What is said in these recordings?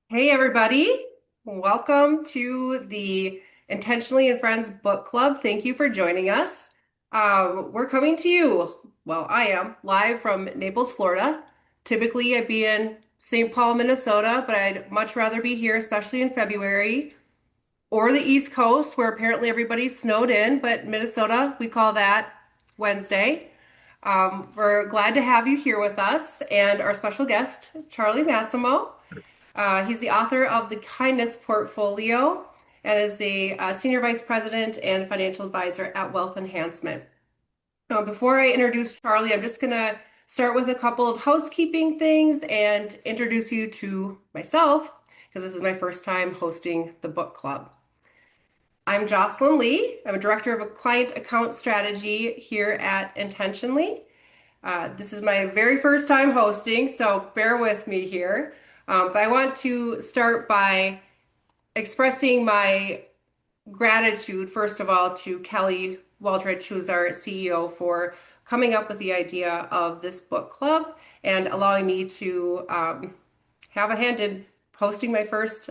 Hey, everybody. Welcome to the Intentionally and Friends Book Club. Thank you for joining us. We're coming to you, well, I am live from Naples, Florida. Typically, I'd be in St. Paul, Minnesota, but I'd much rather be here, especially in February, or the East Coast, where apparently everybody's snowed in, but Minnesota, we call that Wednesday. We're glad to have you here with us and our special guest, Charlie Massimo. He's the author of The Kindness Portfolio and is a senior vice president and financial advisor at Wealth Enhancement. Before I introduce Charlie, I'm just going to start with a couple of housekeeping things and introduce you to myself because this is my first time hosting the book club. I'm Jocelyn Lee. I'm a director of a client account strategy here at Intentionally. This is my very first time hosting, so bear with me here. But I want to start by expressing my gratitude, first of all, to Kelly Waldrich, who's our CEO, for coming up with the idea of this book club and allowing me to have a hand in hosting my first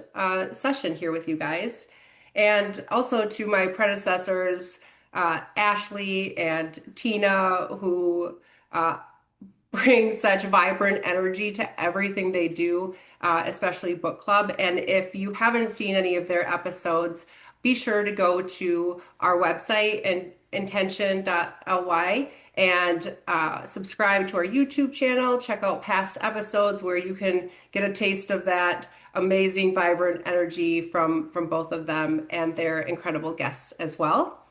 session here with you guys. And also to my predecessors, Ashley and Tina, who bring such vibrant energy to everything they do, especially book club. And if you haven't seen any of their episodes, be sure to go to our website and intention.ly and subscribe to our YouTube channel. Check out past episodes where you can get a taste of that amazing, vibrant energy from both of them and their incredible guests as well.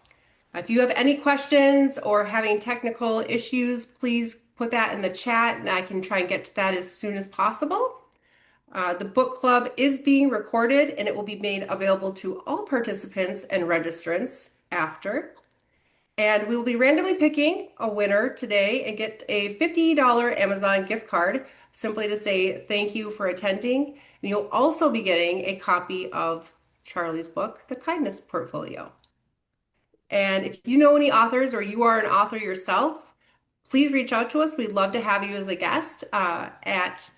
If you have any questions or having technical issues, please put that in the chat and I can try and get to that as soon as possible. The book club is being recorded and it will be made available to all participants and registrants after. And we will be randomly picking a winner today and get a $50 Amazon gift card simply to say thank you for attending. And you'll also be getting a copy of Charlie's book, The Kindness Portfolio. And if you know any authors or you are an author yourself, please reach out to us. We'd love to have you as a guest at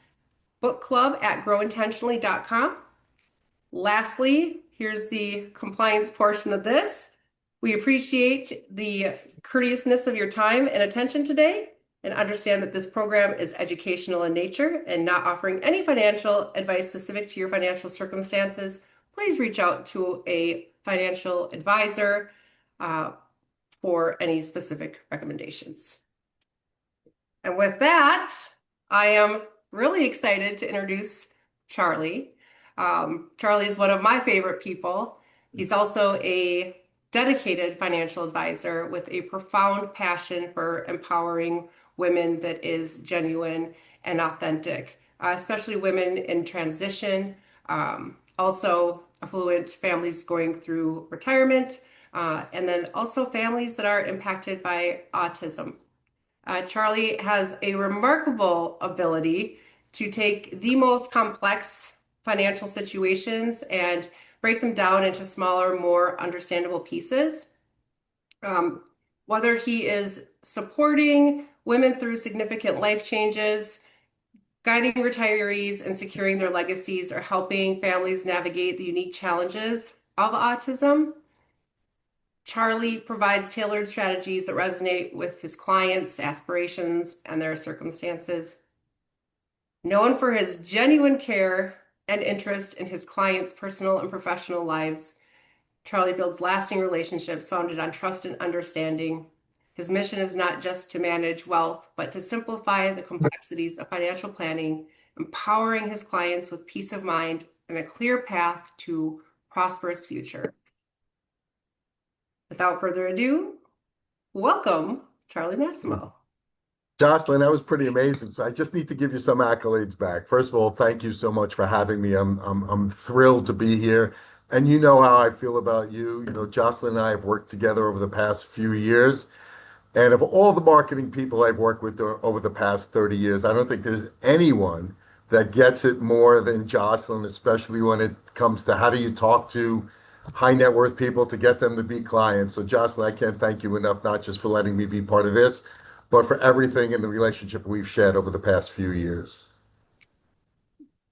bookclub@growintentionally.com. Lastly, here's the compliance portion of this. We appreciate the courteousness of your time and attention today and understand that this program is educational in nature and not offering any financial advice specific to your financial circumstances. Please reach out to a financial advisor for any specific recommendations. And with that, I am really excited to introduce Charlie. Charlie is one of my favorite people. He's also a dedicated financial advisor with a profound passion for empowering women that is genuine and authentic, especially women in transition, also affluent families going through retirement, and then also families that are impacted by autism. Charlie has a remarkable ability to take the most complex financial situations and break them down into smaller, more understandable pieces. Whether he is supporting women through significant life changes, guiding retirees and securing their legacies, or helping families navigate the unique challenges of autism, Charlie provides tailored strategies that resonate with his clients' aspirations and their circumstances. Known for his genuine care and interest in his clients' personal and professional lives, Charlie builds lasting relationships founded on trust and understanding. His mission is not just to manage wealth, but to simplify the complexities of financial planning, empowering his clients with peace of mind and a clear path to prosperous future. Without further ado, welcome, Charlie Massimo. Jocelyn, that was pretty amazing. So I just need to give you some accolades back. First of all, thank you so much for having me. I'm thrilled to be here. And you know how I feel about you. You know, Jocelyn and I have worked together over the past few years. And of all the marketing people I've worked with over the past 30 years, I don't think there's anyone that gets it more than Jocelyn, especially when it comes to how do you talk to high net worth people to get them to be clients. So Jocelyn, I can't thank you enough, not just for letting me be part of this, but for everything in the relationship we've shared over the past few years.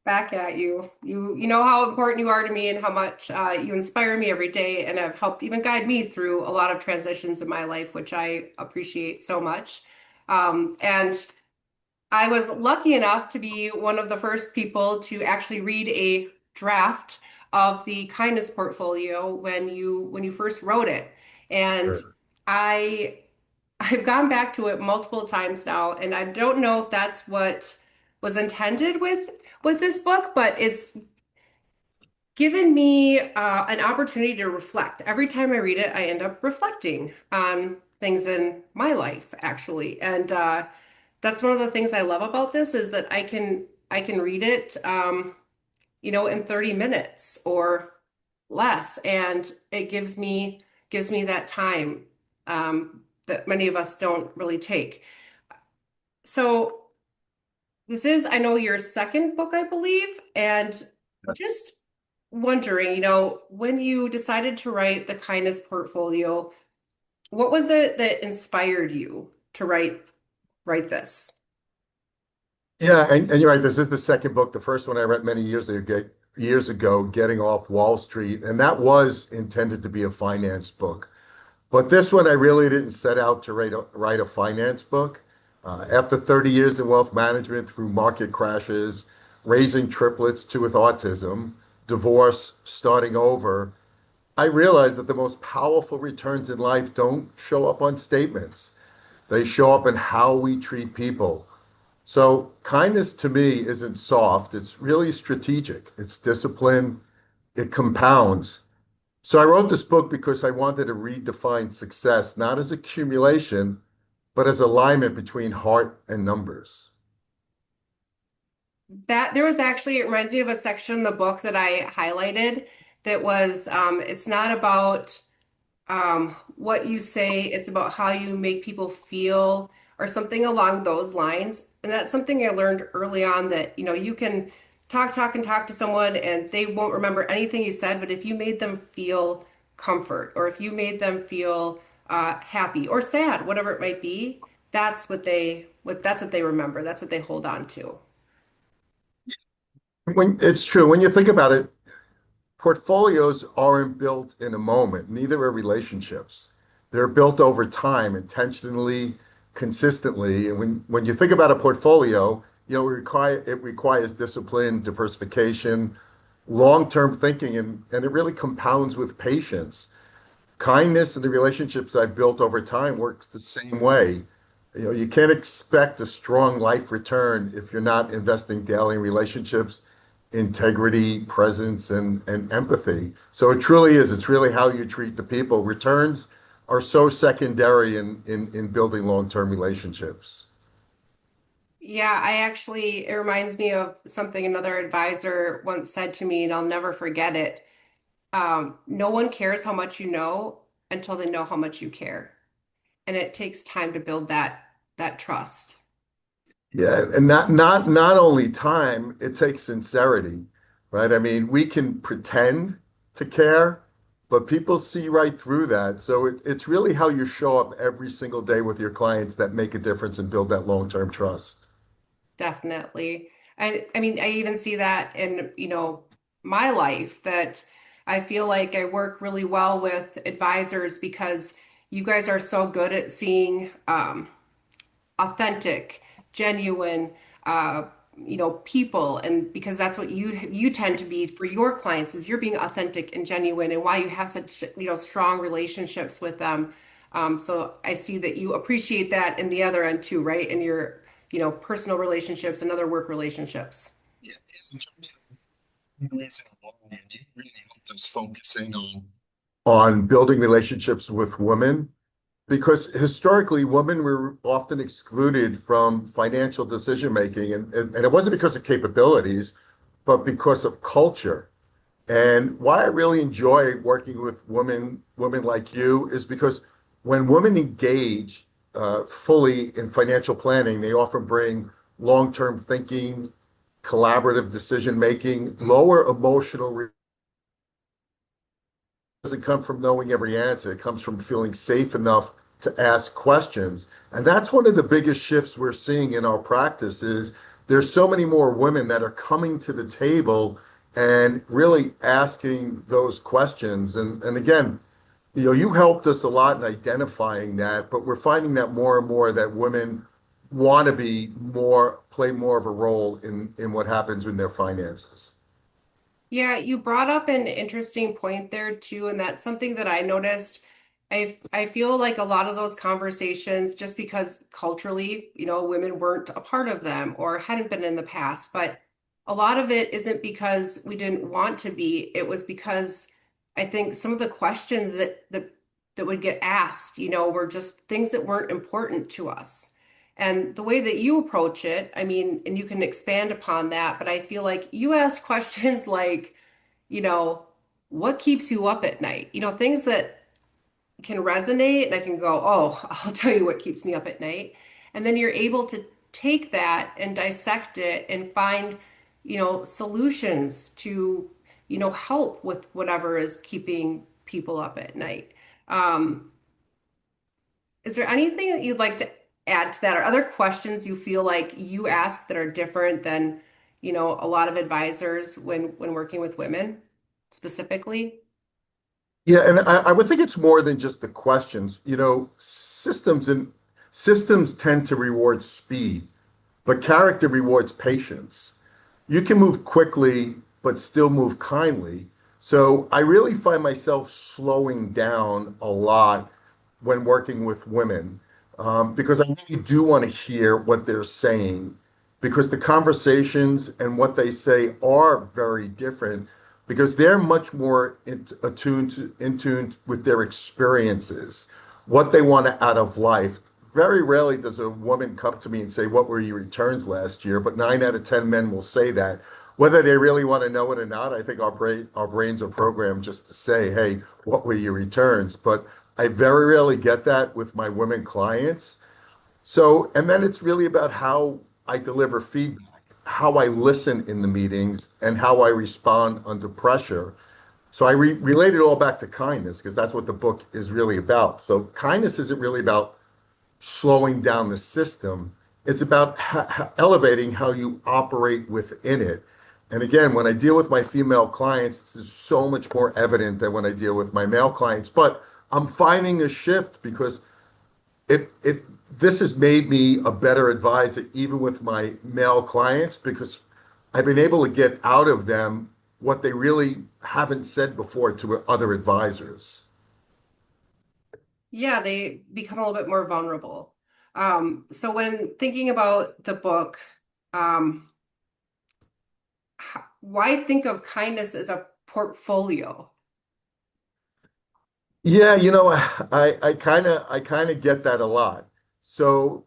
Back at you. You know how important you are to me and how much you inspire me every day and have helped even guide me through a lot of transitions in my life, which I appreciate so much. And I was lucky enough to be one of the first people to actually read a draft of the kindness portfolio when you first wrote it. And Sure. I I've gone back to it multiple times now, and I don't know if that's what was intended with this book, but it's given me an opportunity to reflect. Every time I read it, I end up reflecting on things in my life, actually. And that's one of the things I love about this is that I can read it, in 30 minutes or less, and it gives me that time that many of us don't really take. So this is, I know, your second book, I believe, and just wondering, when you decided to write the kindness portfolio, what was it that inspired you to write this? Yeah, and you're right. This is the second book. The first one I read many years ago, Getting Off Wall Street, and that was intended to be a finance book. But this one, I really didn't set out to write a finance book. After 30 years in wealth management through market crashes, raising triplets, two with autism, divorce, starting over, I realized that the most powerful returns in life don't show up on statements. They show up in how we treat people. So kindness to me isn't soft, it's really strategic. It's discipline, it compounds. So I wrote this book because I wanted to redefine success, not as accumulation, but as alignment between heart and numbers. That there was actually, it reminds me of a section in the book that I highlighted that was, it's not about what you say, it's about how you make people feel or something along those lines. And that's something I learned early on that, you can talk and talk to someone and they won't remember anything you said, but if you made them feel comfort or if you made them feel happy or sad, whatever it might be, that's what they remember. That's what they hold on to. When it's true, when you think about it, portfolios aren't built in a moment, neither are relationships. They're built over time, intentionally, consistently. And when you think about a portfolio, it requires discipline, diversification, long-term thinking, and it really compounds with patience. Kindness and the relationships I've built over time works the same way. You can't expect a strong life return if you're not investing daily in relationships, integrity, presence, and empathy. So it truly is. It's really how you treat the people. Returns are so secondary in building long-term relationships. Yeah, it reminds me of something another advisor once said to me, and I'll never forget it. No one cares how much you know until they know how much you care. And it takes time to build that trust. Yeah, and not only time, it takes sincerity, right? I mean, we can pretend to care, but people see right through that. So it's really how you show up every single day with your clients that make a difference and build that long-term trust. Definitely. And I mean, I even see that in, my life that I feel like I work really well with advisors because you guys are so good at seeing authentic, genuine, people, and because that's what you tend to be for your clients is you're being authentic and genuine, and why you have such strong relationships with them. So I see that you appreciate that in the other end too, right? In your personal relationships and other work relationships. Yeah, in terms of raising a woman, you really helped us focusing on building relationships with women because historically women were often excluded from financial decision making and it wasn't because of capabilities, but because of culture. And why I really enjoy working with women like you is because when women engage fully in financial planning, they often bring long-term thinking, collaborative decision making, lower emotional doesn't come from knowing every answer. It comes from feeling safe enough to ask questions. And that's one of the biggest shifts we're seeing in our practice is there's so many more women that are coming to the table and really asking those questions. And again, you helped us a lot in identifying that, but we're finding that more and more that women want to play more of a role in what happens in their finances. Yeah, you brought up an interesting point there too, and that's something that I noticed. I feel like a lot of those conversations, just because culturally, women weren't a part of them or hadn't been in the past, but a lot of it isn't because we didn't want to be. It was because I think some of the questions that would get asked, were just things that weren't important to us. And the way that you approach it, I mean, and you can expand upon that, but I feel like you ask questions like, you know, what keeps you up at night? Things that can resonate, and I can go, oh, I'll tell you what keeps me up at night. And then you're able to take that and dissect it and find, solutions to, help with whatever is keeping people up at night. Um, is there anything that you'd like to add to that, or other questions you feel like you ask that are different than, a lot of advisors when working with women specifically? Yeah, and I would think it's more than just the questions. Systems tend to reward speed, but character rewards patience. You can move quickly, but still move kindly. So I really find myself slowing down a lot when working with women, because I really do want to hear what they're saying, because the conversations and what they say are very different, because they're much more in tune with their experiences, what they want out of life. Very rarely does a woman come to me and say, "What were your returns last year?" But 9 out of 10 men will say that. Whether they really want to know it or not, I think our brains are programmed just to say, "Hey, what were your returns?" But I very rarely get that with my women clients. So, and then it's really about how I deliver feedback, how I listen in the meetings, and how I respond under pressure. So I relate it all back to kindness because that's what the book is really about. So kindness isn't really about slowing down the system. It's about elevating how you operate within it. And again, when I deal with my female clients, this is so much more evident than when I deal with my male clients. But I'm finding a shift because it this has made me a better advisor even with my male clients because I've been able to get out of them what they really haven't said before to other advisors. Yeah, they become a little bit more vulnerable. So when thinking about the book, um, why think of kindness as a portfolio? Yeah, I kind of get that a lot. So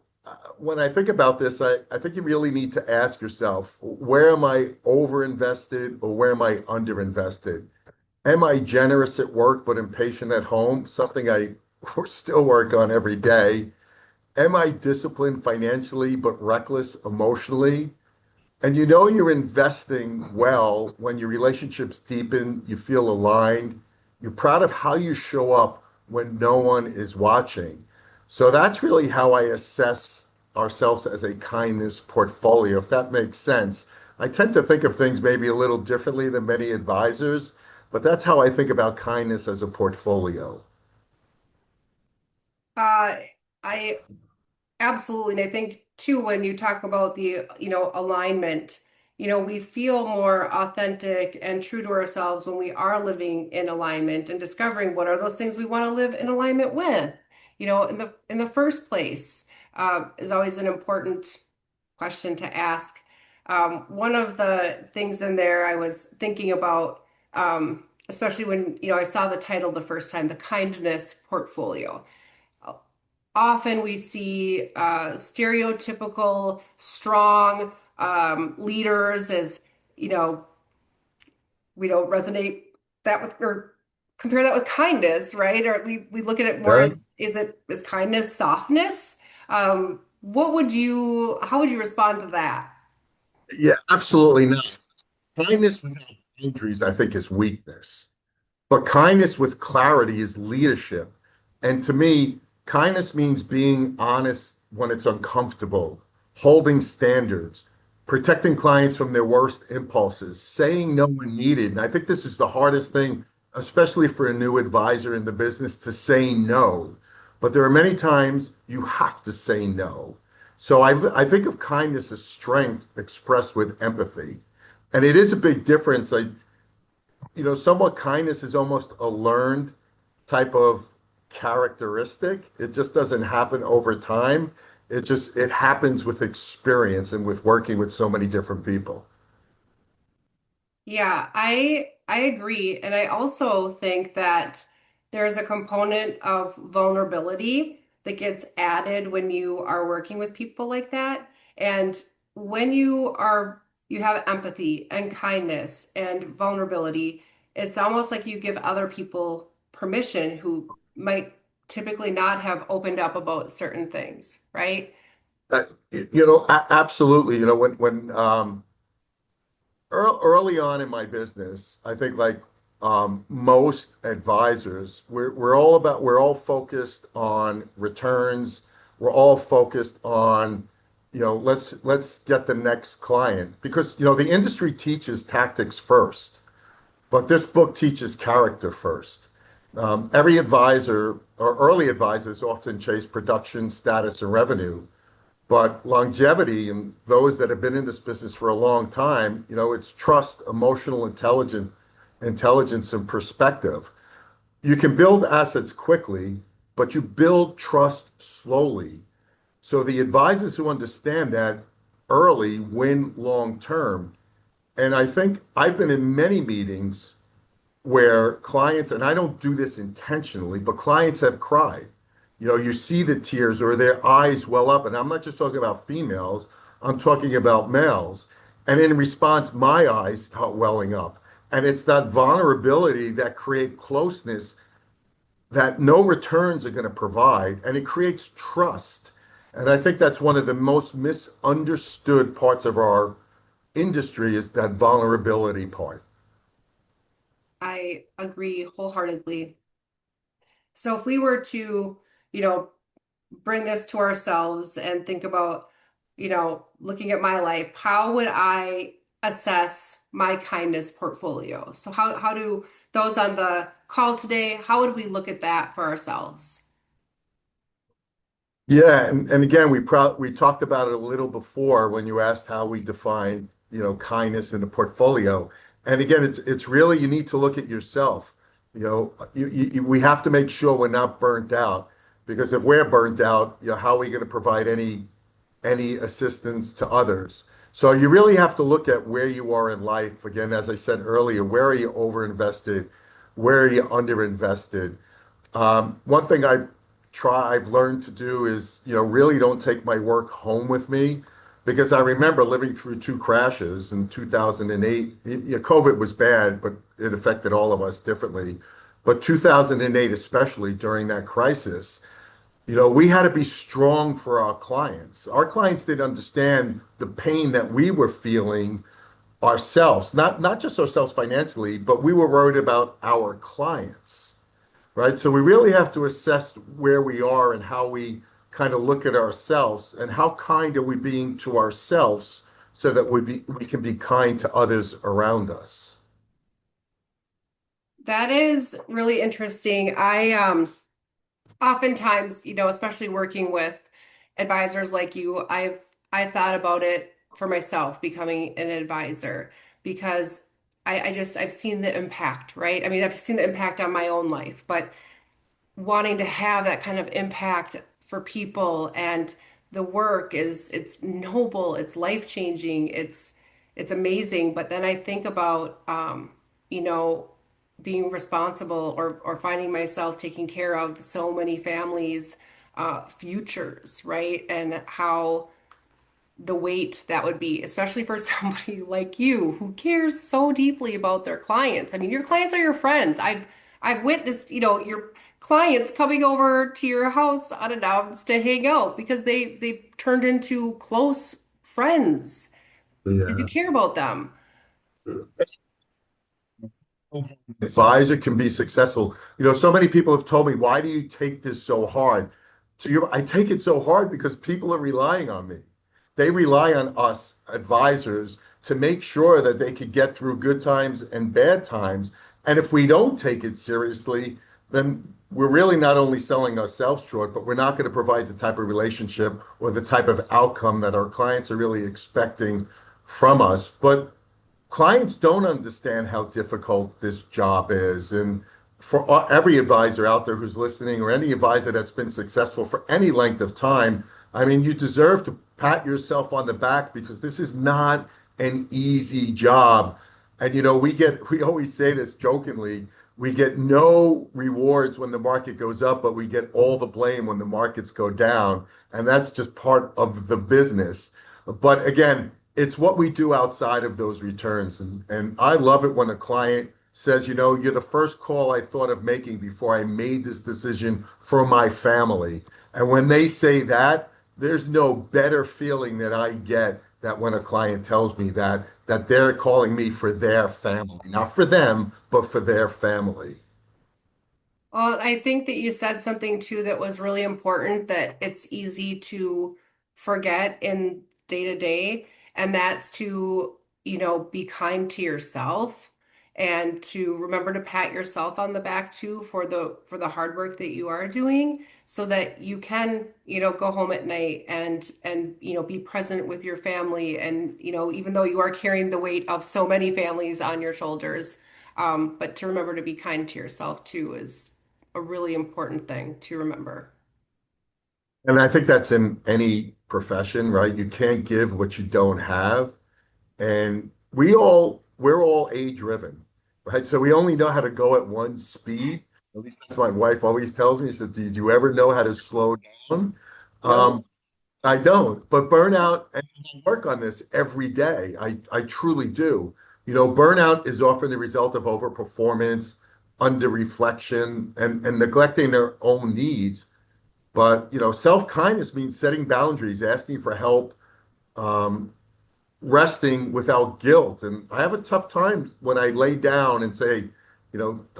when I think about this, I think you really need to ask yourself, where am I overinvested or where am I underinvested? Am I generous at work but impatient at home? Something I still work on every day. Am I disciplined financially but reckless emotionally? And you're investing well when your relationships deepen, you feel aligned, you're proud of how you show up when no one is watching. So that's really how I assess ourselves as a kindness portfolio, if that makes sense. I tend to think of things maybe a little differently than many advisors, but that's how I think about kindness as a portfolio. Uh, I Absolutely. And I think too, when you talk about the, alignment, we feel more authentic and true to ourselves when we are living in alignment and discovering what are those things we want to live in alignment with, in the first place, is always an important question to ask. One of the things in there I was thinking about, especially when, I saw the title the first time, the kindness portfolio. Often we see stereotypical strong leaders as, you know, we don't resonate that with or compare that with kindness, right? Or we look at it more as, Right? is kindness softness? How would you respond to that? Yeah, absolutely not. Kindness without boundaries, I think, is weakness. But kindness with clarity is leadership. And to me, kindness means being honest when it's uncomfortable, holding standards, protecting clients from their worst impulses, saying no when needed. And I think this is the hardest thing, especially for a new advisor in the business, to say no. But there are many times you have to say no. So I think of kindness as strength expressed with empathy. And it is a big difference. Somewhat kindness is almost a learned type of characteristic. It just doesn't happen over time. It happens with experience and with working with so many different people. Yeah, I agree. And I also think that there's a component of vulnerability that gets added when you are working with people like that. And when you have empathy and kindness and vulnerability, it's almost like you give other people permission who might typically not have opened up about certain things, right? Absolutely. Early on in my business, I think like most advisors, we're all focused on returns. We're all focused on, let's get the next client because the industry teaches tactics first, but this book teaches character first. Every advisor or early advisors often chase production, status, and revenue. But longevity and those that have been in this business for a long time, it's trust, emotional intelligence, and perspective. You can build assets quickly, but you build trust slowly. So the advisors who understand that early win long term. And I think I've been in many meetings where clients, and I don't do this intentionally, but clients have cried. You see the tears or their eyes well up. And I'm not just talking about females, I'm talking about males. And in response, my eyes start welling up. And it's that vulnerability that create closeness that no returns are going to provide. And it creates trust. And I think that's one of the most misunderstood parts of our industry is that vulnerability part. I agree wholeheartedly. So if we were to, you know, bring this to ourselves and think about, looking at my life, how would I assess my kindness portfolio? So how do those on the call today, how would we look at that for ourselves? Yeah, and again, we talked about it a little before when you asked how we define, kindness in the portfolio. And again, it's really you need to look at yourself. We have to make sure we're not burnt out because if we're burnt out, how are we going to provide any assistance to others? So you really have to look at where you are in life. Again, as I said earlier, where are you overinvested? Where are you underinvested? One thing I've learned to do is, really don't take my work home with me because I remember living through two crashes in 2008. COVID was bad, but it affected all of us differently. But 2008, especially during that crisis, we had to be strong for our clients. Our clients didn't understand the pain that we were feeling ourselves, not just ourselves financially, but we were worried about our clients. Right. So we really have to assess where we are and how we kind of look at ourselves and how kind are we being to ourselves so that we can be kind to others around us. That is really interesting. I oftentimes, especially working with advisors like you, I thought about it for myself becoming an advisor because I've seen the impact, right? I mean, I've seen the impact on my own life, but wanting to have that kind of impact for people and the work it's noble, it's life-changing, it's amazing. But then I think about you know, being responsible or finding myself taking care of so many families' futures, right? And how the weight that would be, especially for somebody like you who cares so deeply about their clients. I mean, your clients are your friends. I've witnessed, your clients coming over to your house unannounced to hang out because they turned into close friends because you Yeah. care about them. Advisor can be successful. So many people have told me, why do you take this so hard? I take it so hard because people are relying on me. they rely on us advisors to make sure that they could get through good times and bad times. And if we don't take it seriously, then we're really not only selling ourselves short, but we're not going to provide the type of relationship or the type of outcome that our clients are really expecting from us. But clients don't understand how difficult this job is. And for every advisor out there who's listening, or any advisor that's been successful for any length of time, I mean, you deserve to pat yourself on the back because this is not an easy job. And we always say this jokingly, we get no rewards when the market goes up, but we get all the blame when the markets go down. And that's just part of the business. But again, it's what we do outside of those returns. And I love it when a client says, you're the first call I thought of making before I made this decision for my family. And when they say that, there's no better feeling that I get that when a client tells me that they're calling me for their family, not for them, but for their family. Well, I think that you said something too that was really important that it's easy to forget in day to day, and that's to, be kind to yourself and to remember to pat yourself on the back too for the hard work that you are doing so that you can, go home at night and be present with your family and, even though you are carrying the weight of so many families on your shoulders, but to remember to be kind to yourself too is a really important thing to remember. And I think that's in any profession, right? You can't give what you don't have. And we're all age driven, right? So we only know how to go at one speed. At least that's what my wife always tells me. She said, "Did you ever know how to slow down?" No. Um, I don't, but burnout, and I work on this every day. I truly do. Burnout is often the result of overperformance, under reflection, and neglecting their own needs. But, self-kindness means setting boundaries, asking for help, um, resting without guilt. And I have a tough time when I lay down and say,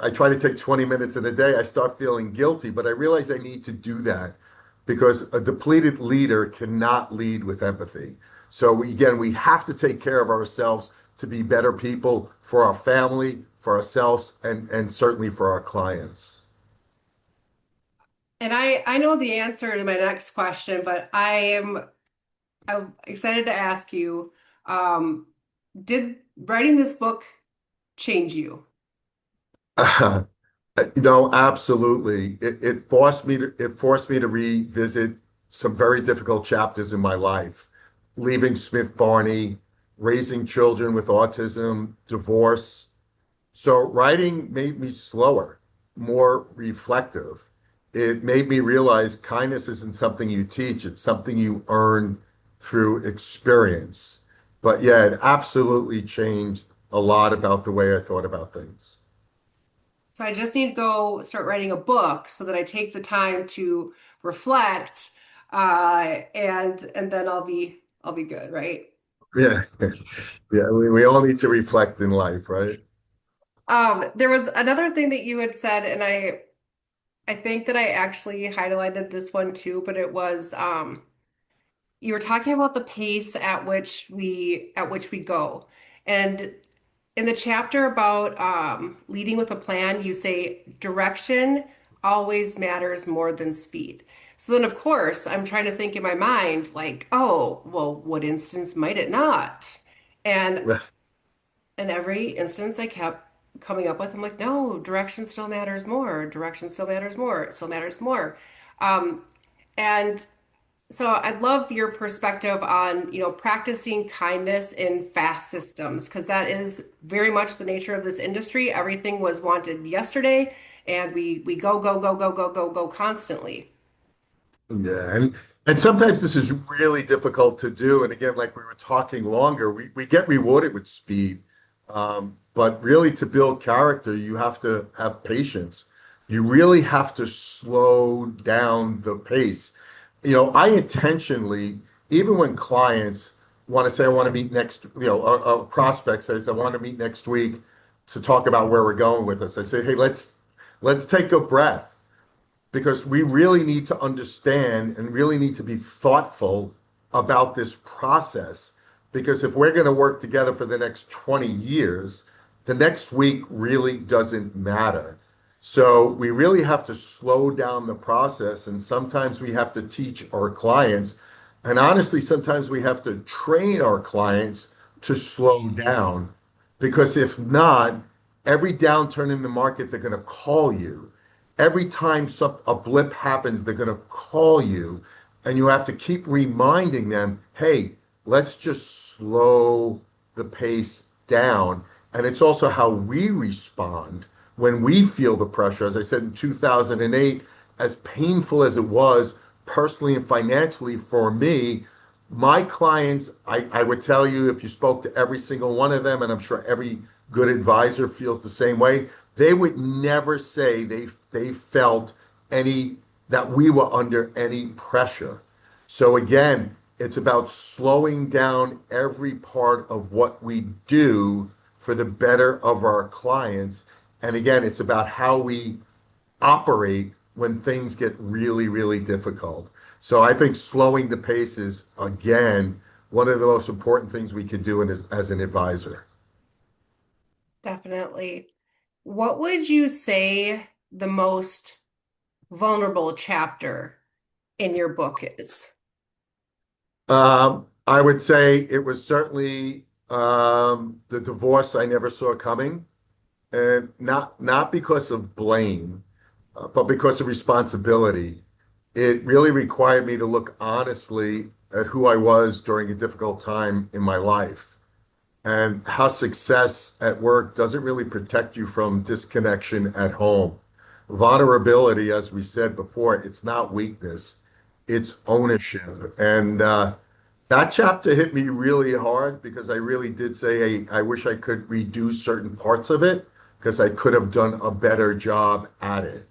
I try to take 20 minutes in a day, I start feeling guilty, but I realize I need to do that because a depleted leader cannot lead with empathy. So we have to take care of ourselves to be better people for our family, for ourselves, and certainly for our clients. And I know the answer to my next question, but I'm excited to ask you, um, did writing this book change you? Absolutely. It forced me to revisit some very difficult chapters in my life, leaving Smith Barney, raising children with autism, divorce. So writing made me slower, more reflective. It made me realize kindness isn't something you teach, it's something you earn through experience. But yeah, it absolutely changed a lot about the way I thought about things. So I just need to go start writing a book so that I take the time to reflect, and then I'll be good, right? Yeah. Yeah, we all need to reflect in life, right? There was another thing that you had said, and I think that I actually highlighted this one too, but it was you were talking about the pace at which we go. And in the chapter about leading with a plan, you say direction always matters more than speed. So then, of course, I'm trying to think in my mind, like, oh, well, what instance might it not? And in every instance I kept coming up with, I'm like, no, direction still matters more. Direction still matters more. It still matters more. Um, and so I'd love your perspective on, practicing kindness in fast systems, because that is very much the nature of this industry. Everything was wanted yesterday, and we go, go, go, go, go, go, go constantly. Yeah, and sometimes this is really difficult to do. And again, like we were talking longer, we get rewarded with speed. But really to build character, you have to have patience. You really have to slow down the pace. I intentionally, even when clients want to say, I want to meet next, a prospect says, I want to meet next week to talk about where we're going with this. I say, hey, let's take a breath because we really need to understand and really need to be thoughtful about this process. Because if we're going to work together for the next 20 years, the next week really doesn't matter. So we really have to slow down the process. And sometimes we have to teach our clients. And honestly, sometimes we have to train our clients to slow down. Because if not, every downturn in the market, they're going to call you. Every time a blip happens, they're going to call you. And you have to keep reminding them, hey, let's just slow the pace down. And it's also how we respond when we feel the pressure. As I said in 2008, as painful as it was personally and financially for me, my clients, I would tell you if you spoke to every single one of them, and I'm sure every good advisor feels the same way, they would never say they felt any that we were under any pressure. So again, it's about slowing down every part of what we do for the better of our clients. And again, it's about how we operate when things get really, really difficult. So I think slowing the pace is, again, one of the most important things we could do as an advisor. Definitely. What would you say the most vulnerable chapter in your book is? I would say it was certainly the divorce I never saw coming, and not because of blame, but because of responsibility. It really required me to look honestly at who I was during a difficult time in my life and how success at work doesn't really protect you from disconnection at home. Vulnerability, as we said before, it's not weakness, it's ownership. And that chapter hit me really hard because I really did say, hey, I wish I could redo certain parts of it because I could have done a better job at it.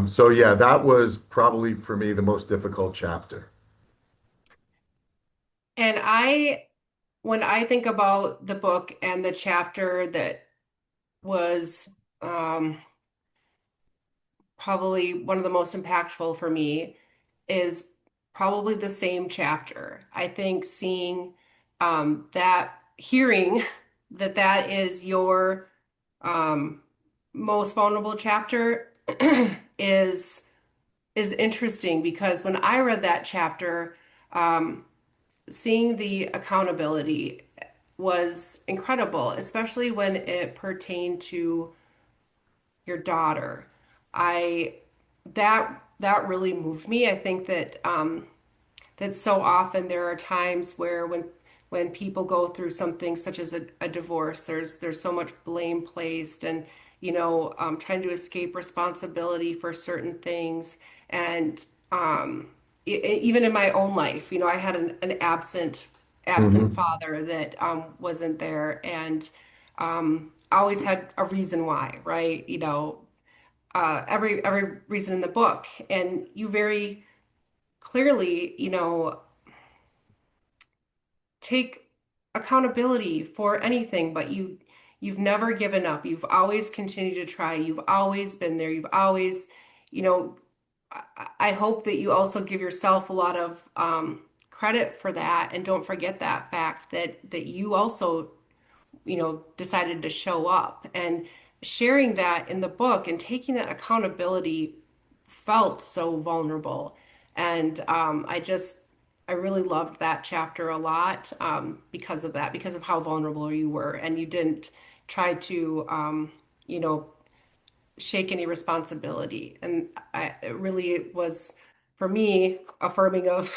So yeah, that was probably for me the most difficult chapter. And when I think about the book and the chapter that was um, probably one of the most impactful for me is probably the same chapter. I think seeing hearing that that is your um, most vulnerable chapter is is interesting because when I read that chapter, um, seeing the accountability was incredible, especially when it pertained to your daughter. I that really moved me. I think that so often there are times where when people go through something such as a divorce, there's so much blame placed and trying to escape responsibility for certain things and even in my own life, I had an absent Mhm. father that wasn't there and always had a reason why, right? Every reason in the book, and you very clearly, take accountability for anything, but you've never given up. You've always continued to try. You've always been there. You've always, you know, I hope that you also give yourself a lot of credit for that, and don't forget that fact that you also decided to show up and sharing that in the book and taking that accountability felt so vulnerable. And I really loved that chapter a lot because of that, because of how vulnerable you were. And you didn't try to, you know, shake any responsibility. And it really was, for me, affirming of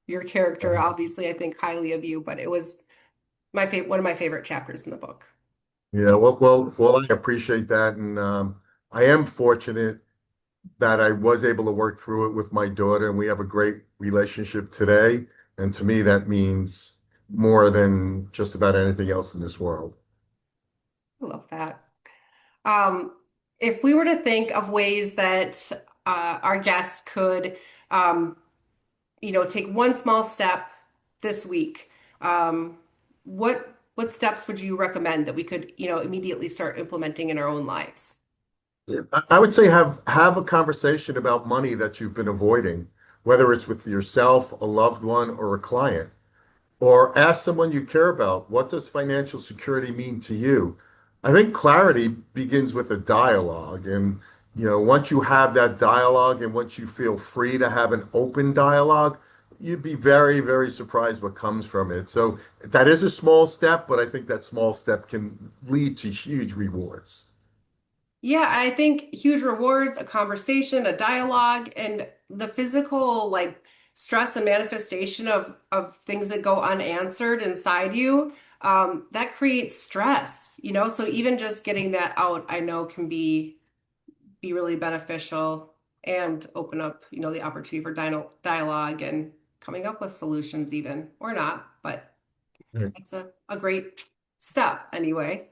your character. Obviously, I think highly of you, but it was one of my favorite chapters in the book. Yeah, well, I appreciate that, and I am fortunate that I was able to work through it with my daughter, and we have a great relationship today. And to me, that means more than just about anything else in this world. I love that. Um, if we were to think of ways that our guests could, um, take one small step this week, what steps would you recommend that we could, immediately start implementing in our own lives? Yeah. I would say have a conversation about money that you've been avoiding. whether it's with yourself, a loved one, or a client. Or ask someone you care about, what does financial security mean to you? I think clarity begins with a dialogue. And, once you have that dialogue and once you feel free to have an open dialogue, you'd be very, very surprised what comes from it. So that is a small step, but I think that small step can lead to huge rewards. Yeah, I think huge rewards, a conversation, a dialogue, and the physical like stress and manifestation of things that go unanswered inside you, that creates stress, you know? So even just getting that out, I know can be really beneficial and open up, you know, the opportunity for dialogue and coming up with solutions even, or not, but Right. it's a great step anyway.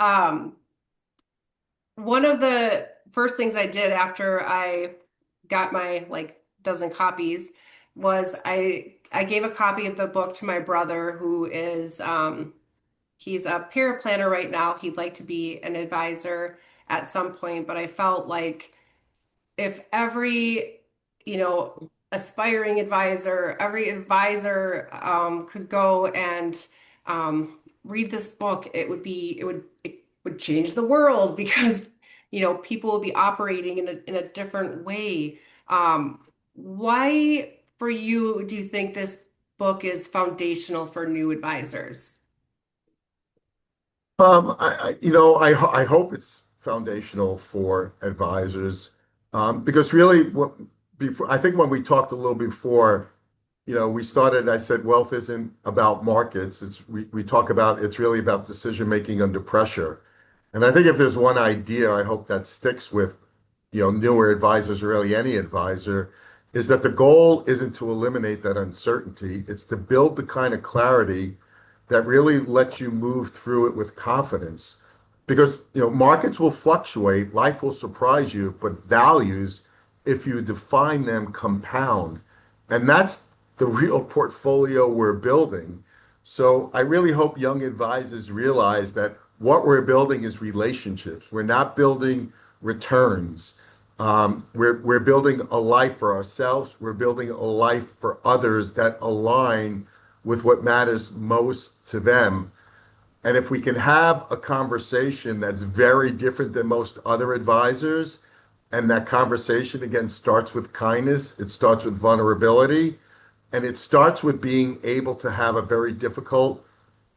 Um, One of the first things I did after I got my like dozen copies was I gave a copy of the book to my brother who is he's a paraplanner right now. He'd like to be an advisor at some point, but I felt like if every, you know, aspiring advisor, every advisor could go and read this book, it would change the world because, you know, people will be operating in a different way. Why, for you, do you think this book is foundational for new advisors? I hope it's foundational for advisors, because really, I think when we talked a little before, we started, I said, wealth isn't about markets. We talk about it's really about decision making under pressure. And I think if there's one idea, I hope that sticks with, newer advisors, or really any advisor, is that the goal isn't to eliminate that uncertainty. It's to build the kind of clarity that really lets you move through it with confidence. Because, markets will fluctuate, life will surprise you, but values, if you define them, compound. And that's the real portfolio we're building. So I really hope young advisors realize that what we're building is relationships. We're not building returns. We're building a life for ourselves. We're building a life for others that align with what matters most to them. And if we can have a conversation that's very different than most other advisors, and that conversation again starts with kindness, it starts with vulnerability, and it starts with being able to have a very difficult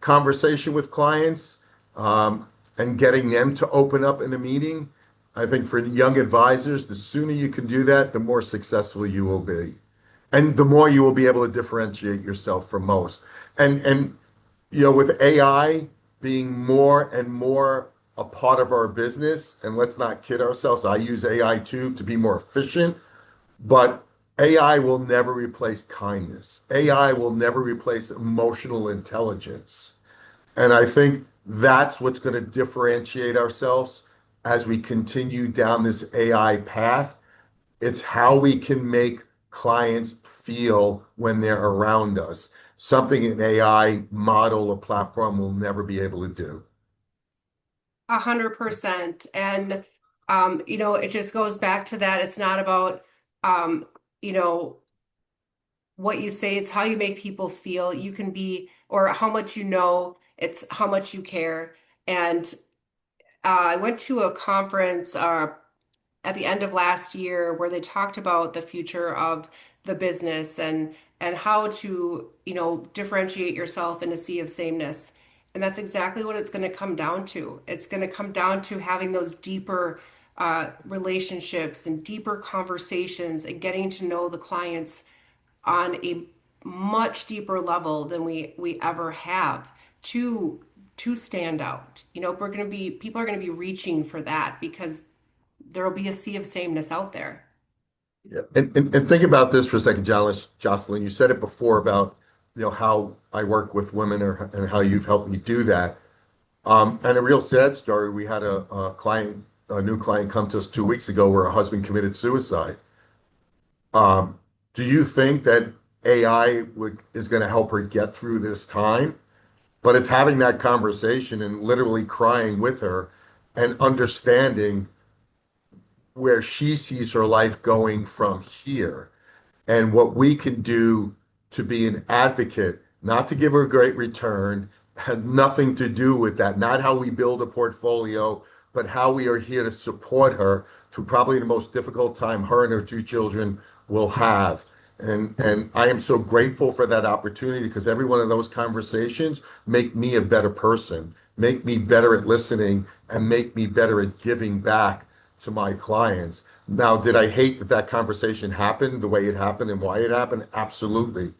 conversation with clients, and getting them to open up in a meeting. I think for young advisors, the sooner you can do that, the more successful you will be. And the more you will be able to differentiate yourself from most. And with AI being more and more a part of our business, and let's not kid ourselves, I use AI too to be more efficient, but AI will never replace kindness. AI will never replace emotional intelligence. And I think that's what's going to differentiate ourselves as we continue down this AI path. It's how we can make clients feel when they're around us, something an AI model or platform will never be able to do. 100%. And you know, it just goes back to that. It's not about um, you know, what you say, it's how you make people feel. You can be, or how much you know, it's how much you care. And I went to a conference at the end of last year where they talked about the future of the business and how to, you know, differentiate yourself in a sea of sameness. And that's exactly what it's going to come down to. It's going to come down to having those deeper relationships and deeper conversations and getting to know the clients on a much deeper level than we ever have to stand out. You know, we're going to be people are going to be reaching for that because there'll be a sea of sameness out there. Yeah. And think about this for a second, Jocelyn. You said it before about, how I work with women, and how you've helped me do that. And a real sad story. We had a new client come to us 2 weeks ago where a husband committed suicide. Um, do you think that AI is going to help her get through this time? But it's having that conversation and literally crying with her and understanding where she sees her life going from here. and what we can do to be an advocate, not to give her a great return, had nothing to do with that. Not how we build a portfolio, but how we are here to support her through probably the most difficult time her and her two children will have. And I am so grateful for that opportunity because every one of those conversations make me a better person, make me better at listening, and make me better at giving back to my clients. Now, did I hate that that conversation happened the way it happened and why it happened? Absolutely.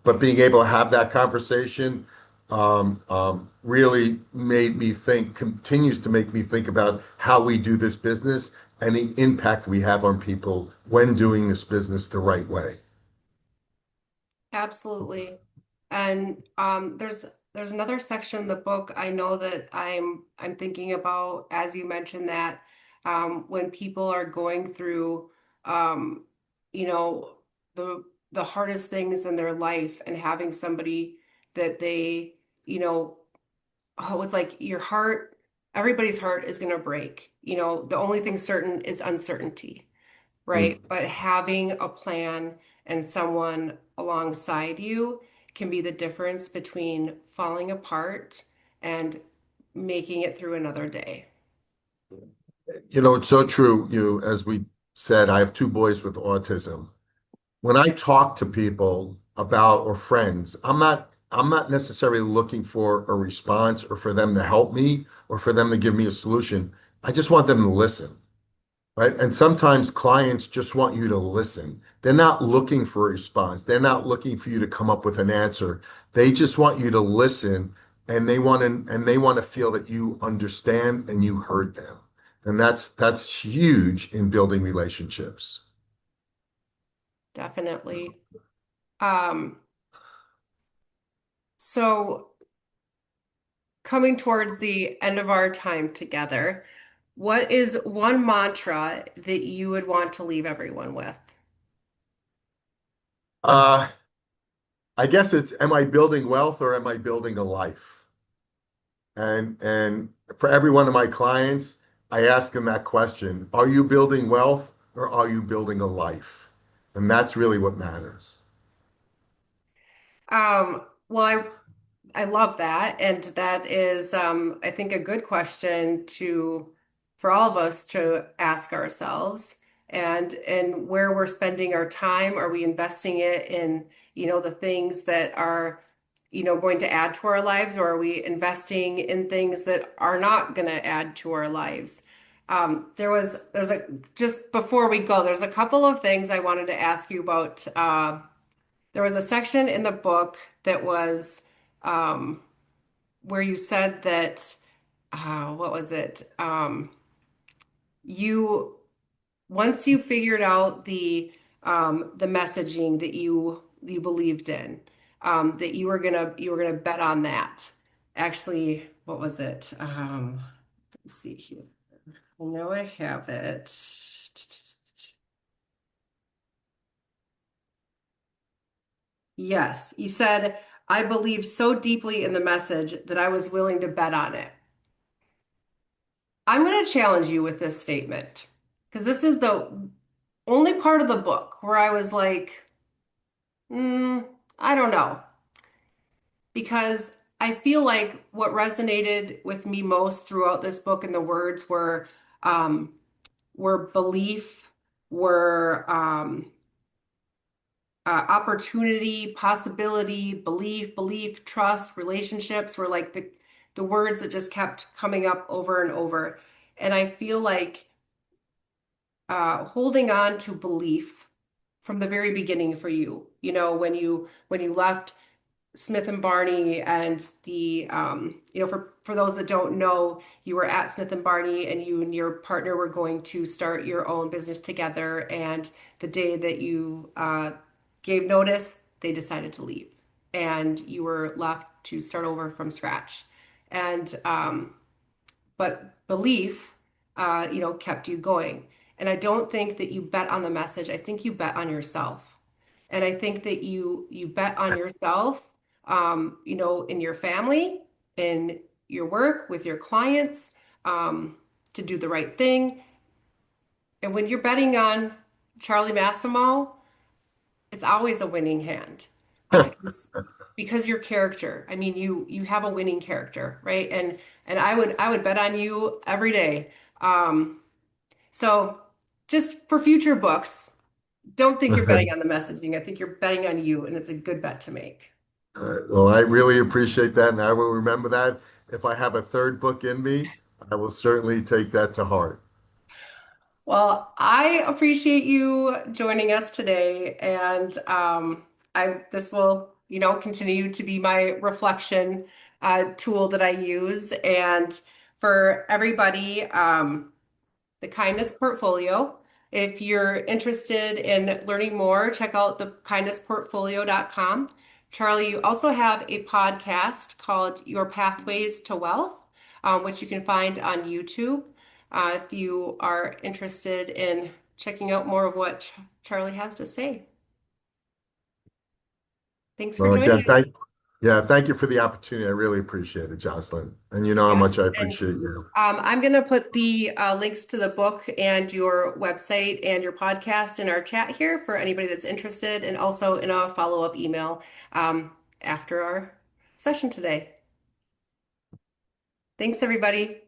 But being able to have that conversation really made me think, continues to make me think about how we do this business and the impact we have on people when doing this business the right way. Absolutely. And there's another section in the book I know that I'm thinking about as you mentioned that when people are going through um, you know the hardest things in their life and having somebody that they oh, it's like your heart, everybody's heart is going to break. The only thing certain is uncertainty, right? Mm. But having a plan and someone alongside you can be the difference between falling apart and making it through another day. It's so true. As we said, I have two boys with autism. When I talk to people about or friends, I'm not necessarily looking for a response or for them to help me or for them to give me a solution. I just want them to listen, right? And sometimes clients just want you to listen. They're not looking for a response. They're not looking for you to come up with an answer. They just want you to listen and they want to feel that you understand and you heard them. And that's huge in building relationships. Definitely. Um, so coming towards the end of our time together, what is one mantra that you would want to leave everyone with? Uh, I guess it's, am I building wealth or am I building a life? And for every one of my clients, I ask them that question. Are you building wealth or are you building a life? And that's really what matters. Well, I love that, and that is, I think, a good question to for all of us to ask ourselves, and where we're spending our time. Are we investing it in, the things that are, going to add to our lives, or are we investing in things that are not going to add to our lives? There's a just before we go, there's a couple of things I wanted to ask you about. There was a section in the book that was where you said that what was it? You once you figured out the messaging that you believed in, that you were gonna bet on that. Actually, what was it? Let's see here. I know I have it. Yes, you said I believed so deeply in the message that I was willing to bet on it. I'm going to challenge you with this statement because this is the only part of the book where I was like, I don't know. Because I feel like what resonated with me most throughout this book and the words um, were belief, were opportunity, possibility, belief, trust, relationships were like the words that just kept coming up over and over. And I feel like holding on to belief from the very beginning for you. When you left Smith and Barney and for those that don't know, you were at Smith and Barney and you and your partner were going to start your own business together. And the day that you gave notice, they decided to leave, and you were left to start over from scratch. And but belief, kept you going. And I don't think that you bet on the message. I think you bet on yourself. And I think that you bet on yourself, in your family, in your work, with your clients, to do the right thing. And when you're betting on Charlie Massimo, it's always a winning hand because your character. I mean, you have a winning character, right? And I would bet on you every day. So just for future books, don't think you're betting on the messaging. I think you're betting on you, and it's a good bet to make. All right. Well, I really appreciate that, and I will remember that. If I have a third book in me, I will certainly take that to heart. Well, I appreciate you joining us today, and I this will, continue to be my reflection tool that I use. And for everybody, the Kindness Portfolio. If you're interested in learning more, check out thekindnessportfolio.com. Charlie, you also have a podcast called Your Pathways to Wealth, which you can find on YouTube. If you are interested in checking out more of what Charlie has to say. Thanks for Well, joining again, us. thank you for the opportunity. I really appreciate it, Jocelyn. And you know how Yes, much I and appreciate you. I'm going to put the links to the book and your website and your podcast in our chat here for anybody that's interested, and also in a follow-up email after our session today. Thanks, everybody.